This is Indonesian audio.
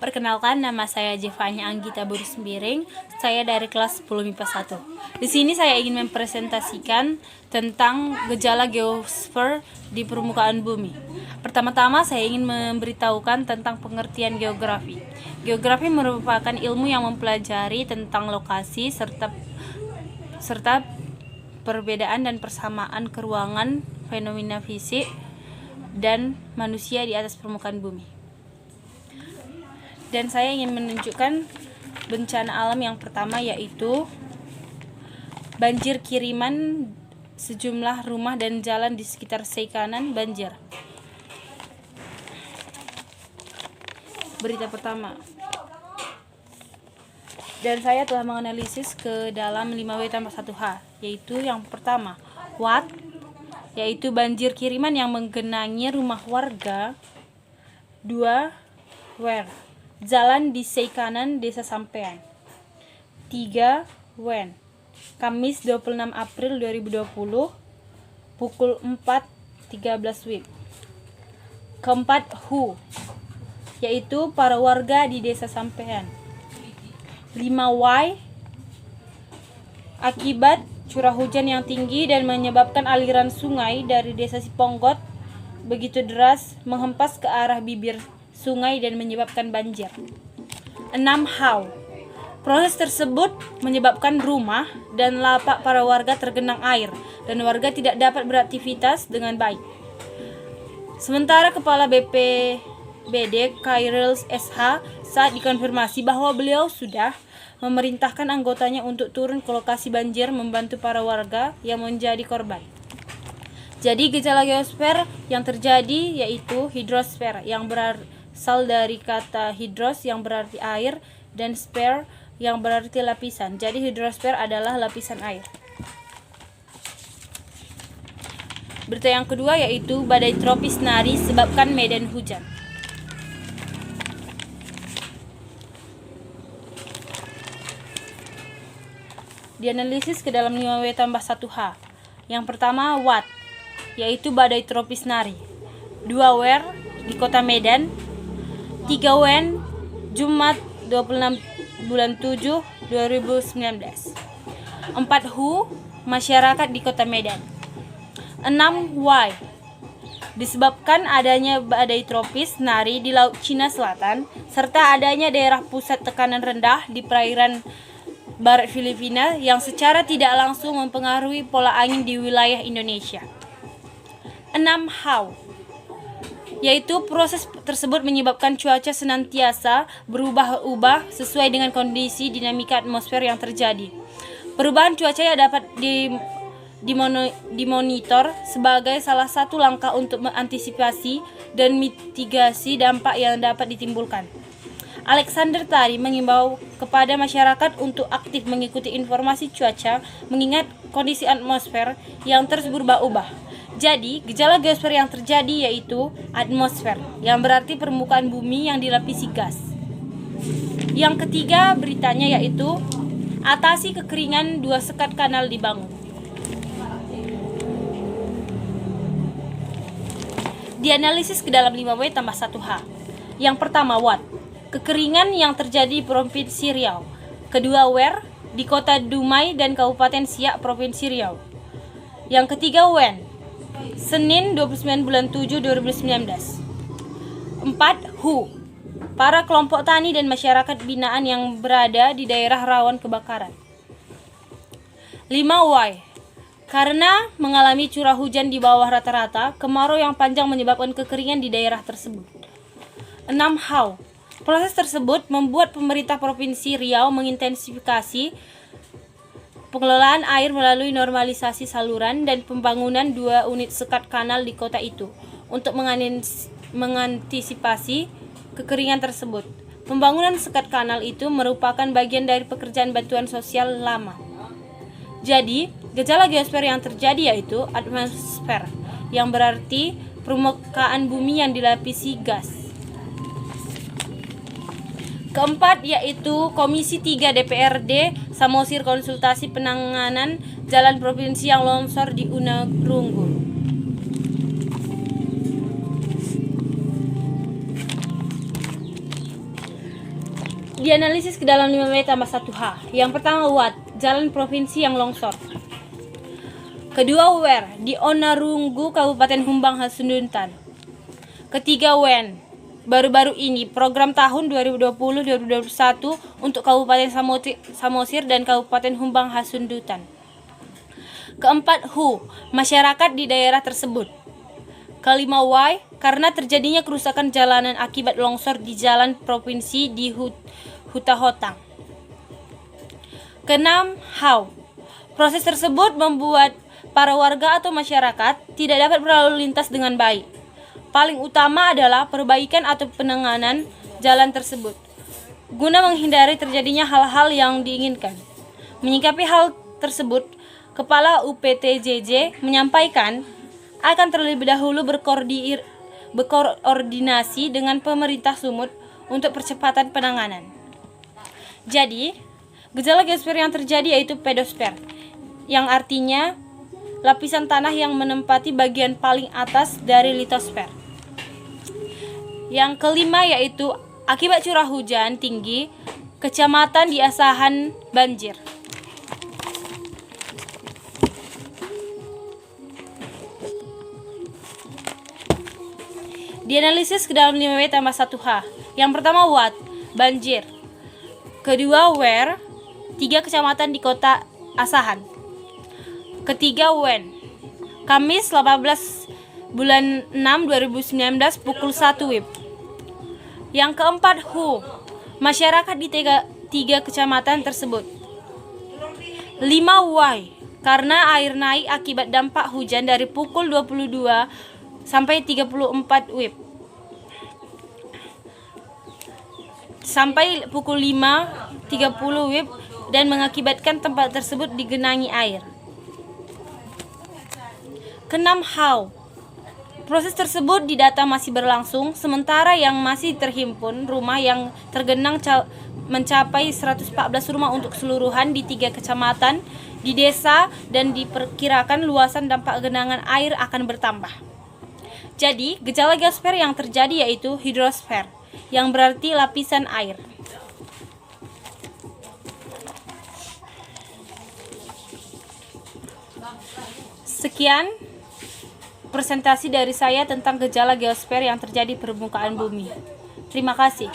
Perkenalkan, nama saya Jevanya Anggita Buru Sembiring. Saya dari kelas 10 MIPA 1. Di sini saya ingin mempresentasikan tentang gejala geosfer di permukaan bumi. Pertama-tama saya ingin memberitahukan tentang pengertian geografi. Geografi merupakan ilmu yang mempelajari tentang lokasi serta perbedaan dan persamaan keruangan, fenomena fisik, dan manusia di atas permukaan bumi. Dan saya ingin menunjukkan bencana alam yang pertama, yaitu banjir kiriman sejumlah rumah dan jalan di sekitar Seikanan banjir. Berita pertama. Dan saya telah menganalisis ke dalam 5W+1H, yaitu yang pertama, what, yaitu banjir kiriman yang menggenangi rumah warga. 2. Where, jalan di Seikanan, Desa Sampean. 3. When, Kamis 26 April 2020 pukul 4.13 WIB. Keempat, who, yaitu para warga di Desa Sampean. 5. Why, akibat curah hujan yang tinggi dan menyebabkan aliran sungai dari Desa Siponggot begitu deras menghempas ke arah bibir sungai dan menyebabkan banjir. 6. How, proses tersebut menyebabkan rumah dan lapak para warga tergenang air dan warga tidak dapat beraktivitas dengan baik. Sementara Kepala BPBD Khairil SH saat dikonfirmasi bahwa beliau sudah memerintahkan anggotanya untuk turun ke lokasi banjir membantu para warga yang menjadi korban. Jadi gejala geosfer yang terjadi yaitu hidrosfer yang berasal dari kata hidros yang berarti air dan sphere yang berarti lapisan. Jadi hidrosfer adalah lapisan air. Berita yang kedua yaitu badai tropis Nari sebabkan medan hujan. Dianalisis ke dalam 5W+1H. Yang pertama, what, yaitu badai tropis Nari. 2. Where, di kota Medan. 3. When, Jumat 26 bulan 7 2019. 4. Who, masyarakat di kota Medan. 6. Why, disebabkan adanya badai tropis Nari di Laut Cina Selatan serta adanya daerah pusat tekanan rendah di perairan barat Filipina yang secara tidak langsung mempengaruhi pola angin di wilayah Indonesia. 6. How, yaitu proses tersebut menyebabkan cuaca senantiasa berubah-ubah sesuai dengan kondisi dinamika atmosfer yang terjadi. Perubahan cuaca yang dapat dimonitor sebagai salah satu langkah untuk mengantisipasi dan mitigasi dampak yang dapat ditimbulkan. Alexander tadi mengimbau kepada masyarakat untuk aktif mengikuti informasi cuaca mengingat kondisi atmosfer yang terus berubah-ubah. Jadi, gejala geosfer yang terjadi yaitu atmosfer, yang berarti permukaan bumi yang dilapisi gas. Yang ketiga beritanya yaitu atasi kekeringan, 2 sekat kanal dibangun. Dianalisis ke dalam 5W+1H. Yang pertama, what, kekeringan yang terjadi di Provinsi Riau. Kedua, where, di kota Dumai dan Kabupaten Siak, Provinsi Riau. Yang ketiga, when, Senin 29 bulan 7 2019. 4. Who, para kelompok tani dan masyarakat binaan yang berada di daerah rawan kebakaran. 5. Why, karena mengalami curah hujan di bawah rata-rata, kemarau yang panjang menyebabkan kekeringan di daerah tersebut. 6. How, proses tersebut membuat pemerintah Provinsi Riau mengintensifikasi pengelolaan air melalui normalisasi saluran dan pembangunan 2 unit sekat kanal di kota itu untuk mengantisipasi kekeringan tersebut. Pembangunan sekat kanal itu merupakan bagian dari pekerjaan bantuan sosial lama. Jadi, gejala geosfer yang terjadi yaitu atmosfer, yang berarti permukaan bumi yang dilapisi gas. Keempat yaitu Komisi 3 DPRD Samosir konsultasi penanganan jalan provinsi yang longsor di Unarungu. dianalisis ke dalam 5W tambah 1H. Yang pertama what, jalan provinsi yang longsor. Kedua where, di Onarunggu, Kabupaten Humbang Hasundutan. Ketiga when, baru-baru ini program tahun 2020-2021 untuk Kabupaten Samosir dan Kabupaten Humbang Hasundutan. Keempat who, masyarakat di daerah tersebut. Kelima why, karena terjadinya kerusakan jalanan akibat longsor di jalan provinsi di Hutahotang. Keenam how, proses tersebut membuat para warga atau masyarakat tidak dapat berlalu lintas dengan baik. Paling utama adalah perbaikan atau penanganan jalan tersebut, guna menghindari terjadinya hal-hal yang diinginkan. Menyikapi hal tersebut, Kepala UPTJJ menyampaikan akan terlebih dahulu berkoordinasi dengan pemerintah Sumut untuk percepatan penanganan. Jadi, gejala geosfer yang terjadi yaitu pedosfer, yang artinya lapisan tanah yang menempati bagian paling atas dari litosfer. Yang kelima yaitu akibat curah hujan tinggi, kecamatan di Asahan banjir. Dianalisis ke dalam 5W tambah 1H. Yang pertama what, banjir. Kedua where, 3 kecamatan di kota Asahan. Ketiga when, Kamis 18 bulan 6 2019 pukul 1 WIB. Yang keempat who, masyarakat di 3 kecamatan tersebut. 5 why, karena air naik akibat dampak hujan dari pukul 22 sampai 34 WIB. Sampai pukul 5.30 WIB dan mengakibatkan tempat tersebut digenangi air. Keenam how, proses tersebut didata masih berlangsung, sementara yang masih terhimpun rumah yang tergenang mencapai 114 rumah untuk keseluruhan di 3 kecamatan di desa, dan diperkirakan luasan dampak genangan air akan bertambah. Jadi, gejala geosfer yang terjadi yaitu hidrosfer, yang berarti lapisan air. Sekian presentasi dari saya tentang gejala geosfer yang terjadi di permukaan bumi. Terima kasih.